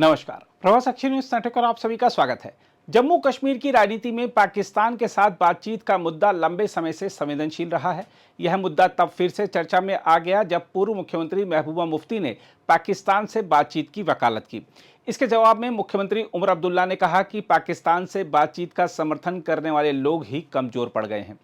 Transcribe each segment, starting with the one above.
नमस्कार, प्रवास अक्षर न्यूज नाटक और आप सभी का स्वागत है। जम्मू कश्मीर की राजनीति में पाकिस्तान के साथ बातचीत का मुद्दा लंबे समय से संवेदनशील रहा है। यह मुद्दा तब फिर से चर्चा में आ गया जब पूर्व मुख्यमंत्री महबूबा मुफ्ती ने पाकिस्तान से बातचीत की वकालत की। इसके जवाब में मुख्यमंत्री उमर अब्दुल्ला ने कहा कि पाकिस्तान से बातचीत का समर्थन करने वाले लोग ही कमजोर पड़ गए हैं।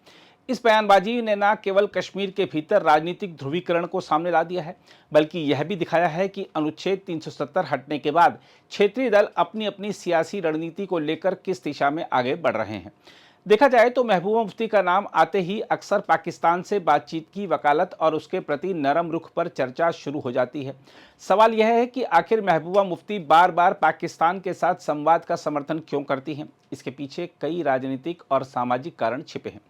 इस बयानबाजी ने न केवल कश्मीर के भीतर राजनीतिक ध्रुवीकरण को सामने ला दिया है, बल्कि यह भी दिखाया है कि अनुच्छेद 370 हटने के बाद क्षेत्रीय दल अपनी अपनी सियासी रणनीति को लेकर किस दिशा में आगे बढ़ रहे हैं। देखा जाए तो महबूबा मुफ्ती का नाम आते ही अक्सर पाकिस्तान से बातचीत की वकालत और उसके प्रति नरम रुख पर चर्चा शुरू हो जाती है। सवाल यह है कि आखिर महबूबा मुफ्ती बार बार पाकिस्तान के साथ संवाद का समर्थन क्यों करती हैं? इसके पीछे कई राजनीतिक और सामाजिक कारण छिपे हैं।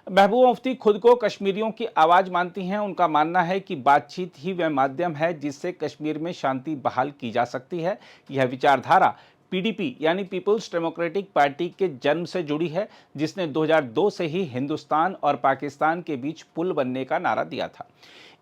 महबूबा मुफ्ती खुद को कश्मीरियों की आवाज मानती हैं। उनका मानना है कि बातचीत ही वह माध्यम है जिससे कश्मीर में शांति बहाल की जा सकती है। यह विचारधारा पीडीपी यानी पीपल्स डेमोक्रेटिक पार्टी के जन्म से जुड़ी है, जिसने 2002 से ही हिंदुस्तान और पाकिस्तान के बीच पुल बनने का नारा दिया था।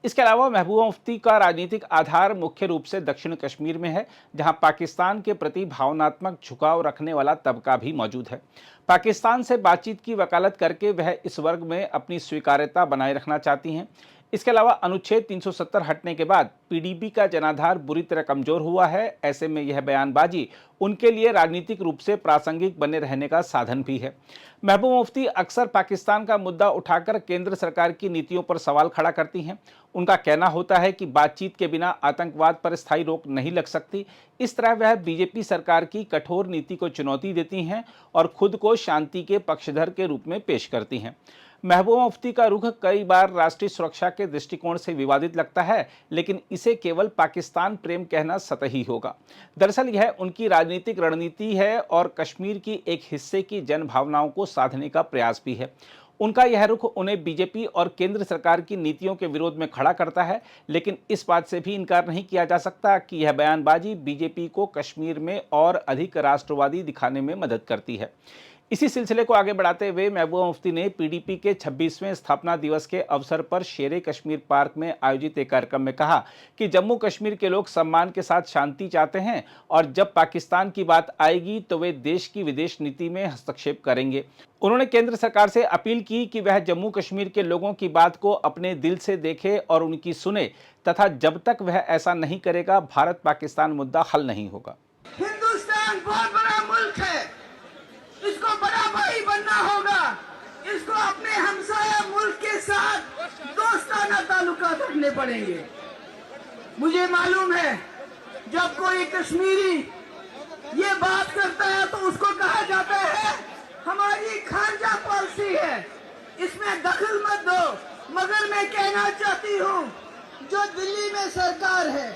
इसके अलावा महबूबा मुफ्ती का राजनीतिक आधार मुख्य रूप से दक्षिण कश्मीर में है, जहां पाकिस्तान के प्रति भावनात्मक झुकाव रखने वाला तबका भी मौजूद है। पाकिस्तान से बातचीत की वकालत करके वह इस वर्ग में अपनी स्वीकार्यता बनाए रखना चाहती हैं। इसके अलावा अनुच्छेद 370 हटने के बाद पीडीपी का जनाधार बुरी तरह कमजोर हुआ है। ऐसे में यह बयानबाजी उनके लिए राजनीतिक रूप से प्रासंगिक बने रहने का साधन भी है। महबूबा मुफ्ती अक्सर पाकिस्तान का मुद्दा उठाकर केंद्र सरकार की नीतियों पर सवाल खड़ा करती हैं। उनका कहना होता है कि बातचीत के बिना आतंकवाद पर स्थायी रोक नहीं लग सकती। इस तरह वह बीजेपी सरकार की कठोर नीति को चुनौती देती हैं और खुद को शांति के पक्षधर के रूप में पेश करती हैं। महबूबा मुफ्ती का रुख कई बार राष्ट्रीय सुरक्षा के दृष्टिकोण से विवादित लगता है, लेकिन इसे केवल पाकिस्तान प्रेम कहना सतही होगा। दरअसल यह उनकी राजनीतिक रणनीति है और कश्मीर की एक हिस्से की जन भावनाओं को साधने का प्रयास भी है। उनका यह रुख उन्हें बीजेपी और केंद्र सरकार की नीतियों के विरोध में खड़ा करता है, लेकिन इस बात से भी इनकार नहीं किया जा सकता कि यह बयानबाजी बीजेपी को कश्मीर में और अधिक राष्ट्रवादी दिखाने में मदद करती है। इसी सिलसिले को आगे बढ़ाते हुए महबूबा मुफ्ती ने पीडीपी के 26वें स्थापना दिवस के अवसर पर शेरे कश्मीर पार्क में आयोजित एक कार्यक्रम में कहा कि जम्मू कश्मीर के लोग सम्मान के साथ शांति चाहते हैं और जब पाकिस्तान की बात आएगी तो वे देश की विदेश नीति में हस्तक्षेप करेंगे। उन्होंने केंद्र सरकार से अपील की कि वह जम्मू कश्मीर के लोगों की बात को अपने दिल से देखे और उनकी सुने, तथा जब तक वह ऐसा नहीं करेगा भारत पाकिस्तान मुद्दा हल नहीं होगा। हिंदुस्तान बहुत बड़ा मुल्क है, इसको बड़ा भाई बनना होगा। इसको अपने हमसाया मुल्क के साथ दोस्ताना ताल्लुकात रखने पड़ेंगे। मुझे मालूम है जब कोई कश्मीरी ये बात करता है तो उसको कहा जाता है हमारी खानजा पॉलिसी है, इसमें दखल मत दो। मगर मैं कहना चाहती हूँ जो दिल्ली में सरकार है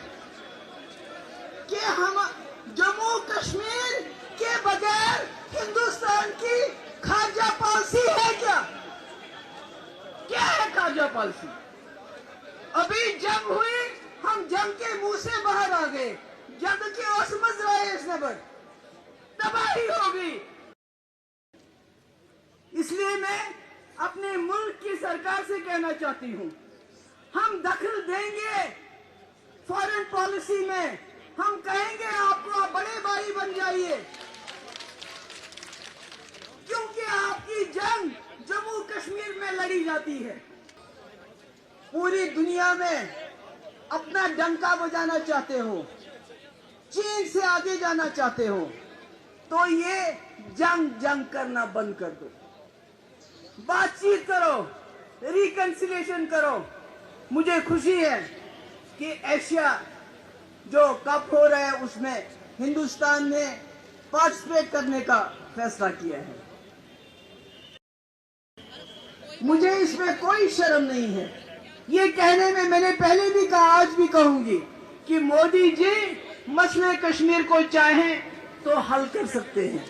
कि हम जम्मू कश्मीर के बगैर हिंदुस्तान की खानजा पॉलिसी है क्या? क्या है खानजा पॉलिसी? अभी जंग हुई, हम जंग के मुंह से बाहर आ गए। जंग की ओर समझ रहे इस नबर तबाही होगी। इसलिए मैं अपने मुल्क की सरकार से कहना चाहती हूं, हम दखल देंगे फॉरेन पॉलिसी में। हम कहेंगे आपको आप बड़े भाई बन जाइए, क्योंकि आपकी जंग जम्मू कश्मीर में लड़ी जाती है। पूरी दुनिया में अपना डंका बजाना चाहते हो, चीन से आगे जाना चाहते हो, तो ये जंग करना बंद कर दो। बातचीत करो, रिकंसिलिएशन करो। मुझे खुशी है कि एशिया जो कप हो रहा है उसमें हिंदुस्तान ने पार्टिसिपेट करने का फैसला किया है। मुझे इसमें कोई शर्म नहीं है। ये कहने में मैंने पहले भी कहा, आज भी कहूंगी कि मोदी जी मसले कश्मीर को चाहें तो हल कर सकते हैं।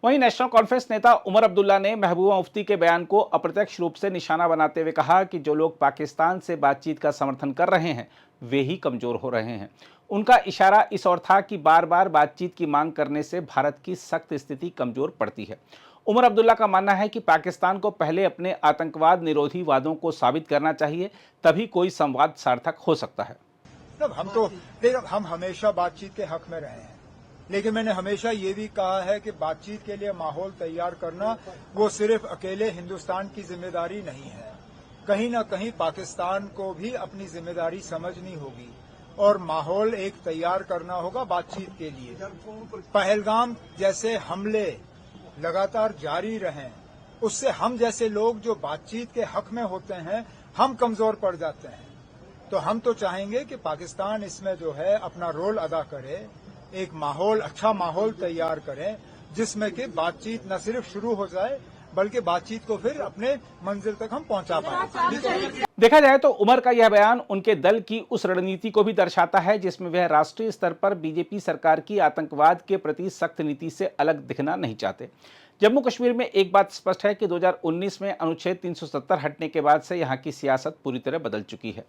वहीं नेशनल कॉन्फ्रेंस नेता उमर अब्दुल्ला ने महबूबा मुफ्ती के बयान को अप्रत्यक्ष रूप से निशाना बनाते हुए कहा कि जो लोग पाकिस्तान से बातचीत का समर्थन कर रहे हैं वे ही कमजोर हो रहे हैं। उनका इशारा इस ओर था कि बार बार बातचीत की मांग करने से भारत की सख्त स्थिति कमजोर पड़ती है। उमर अब्दुल्ला का मानना है कि पाकिस्तान को पहले अपने आतंकवाद निरोधी वादों को साबित करना चाहिए, तभी कोई संवाद सार्थक हो सकता है। मतलब हम तो देखो, हम हमेशा बातचीत के हक में रहे हैं, लेकिन मैंने हमेशा ये भी कहा है कि बातचीत के लिए माहौल तैयार करना वो सिर्फ अकेले हिंदुस्तान की जिम्मेदारी नहीं है। कहीं न कहीं पाकिस्तान को भी अपनी जिम्मेदारी समझनी होगी और माहौल एक तैयार करना होगा बातचीत के लिए। पहलगाम जैसे हमले लगातार जारी रहें, उससे हम जैसे लोग जो बातचीत के हक में होते हैं, हम कमजोर पड़ जाते हैं। तो हम तो चाहेंगे कि पाकिस्तान इसमें जो है अपना रोल अदा करे, एक माहौल, अच्छा माहौल तैयार करें, जिसमें कि बातचीत न सिर्फ शुरू हो जाए बल्कि बातचीत को फिर अपने मंजिल तक हम पहुंचा पाए। देखा जाए तो उमर का यह बयान उनके दल की उस रणनीति को भी दर्शाता है जिसमें वह राष्ट्रीय स्तर पर बीजेपी सरकार की आतंकवाद के प्रति सख्त नीति से अलग दिखना नहीं चाहते। जम्मू कश्मीर में एक बात स्पष्ट है कि 2019 में अनुच्छेद 370 हटने के बाद से यहां की सियासत पूरी तरह बदल चुकी है।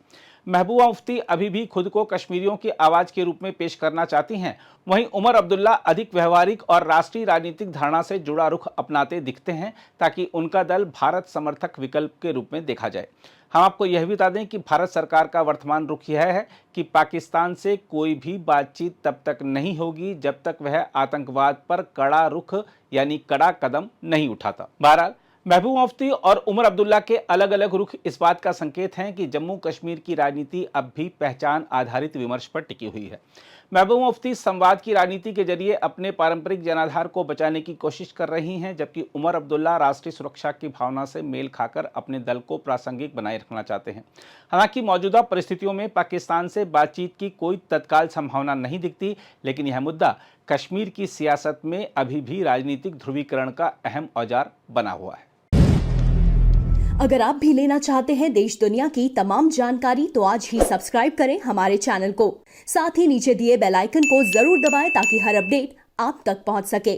महबूबा मुफ्ती अभी भी खुद को कश्मीरियों की आवाज के रूप में पेश करना चाहती हैं, वहीं उमर अब्दुल्ला अधिक व्यवहारिक और राष्ट्रीय राजनीतिक धारणा से जुड़ा रुख अपनाते दिखते हैं ताकि उनका दल भारत समर्थक विकल्प के रूप में देखा जाए। हम आपको यह भी बता दें कि भारत सरकार का वर्तमान रुख यह है कि पाकिस्तान से कोई भी बातचीत तब तक नहीं होगी जब तक वह आतंकवाद पर कड़ा रुख यानी कड़ा कदम नहीं उठाता। बहरहाल महबूबा मुफ्ती और उमर अब्दुल्ला के अलग अलग रुख इस बात का संकेत हैं कि जम्मू कश्मीर की राजनीति अब भी पहचान आधारित विमर्श पर टिकी हुई है। महबूबा मुफ्ती संवाद की राजनीति के जरिए अपने पारंपरिक जनाधार को बचाने की कोशिश कर रही हैं, जबकि उमर अब्दुल्ला राष्ट्रीय सुरक्षा की भावना से मेल खाकर अपने दल को प्रासंगिक बनाए रखना चाहते हैं। हालांकि मौजूदा परिस्थितियों में पाकिस्तान से बातचीत की कोई तत्काल संभावना नहीं दिखती, लेकिन यह मुद्दा कश्मीर की सियासत में अभी भी राजनीतिक ध्रुवीकरण का अहम औजार बना हुआ है। अगर आप भी लेना चाहते हैं देश दुनिया की तमाम जानकारी तो आज ही सब्सक्राइब करें हमारे चैनल को। साथ ही नीचे दिए बेल आइकन को जरूर दबाएं ताकि हर अपडेट आप तक पहुंच सके।